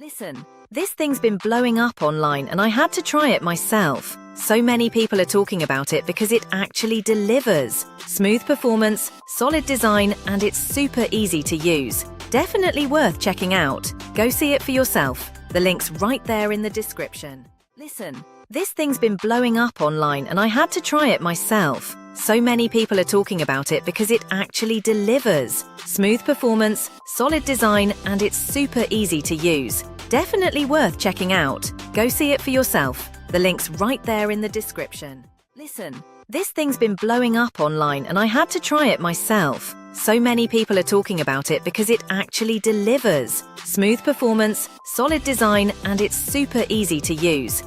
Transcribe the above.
Listen, this thing's been blowing up online and I had to try it myself. So many people are talking about it because it actually delivers. Smooth performance, solid design, and it's super easy to use. Definitely worth checking out. Go see it for yourself. The link's right there in the description. Listen, this thing's been blowing up online and I had to try it myself. So many people are talking about it because it actually delivers. Smooth performance, solid design, and it's super easy to use. Definitely worth checking out. Go see it for yourself. The link's right there in the description. Listen, this thing's been blowing up online and I had to try it myself. So many people are talking about it because it actually delivers. Smooth performance, solid design, and it's super easy to use.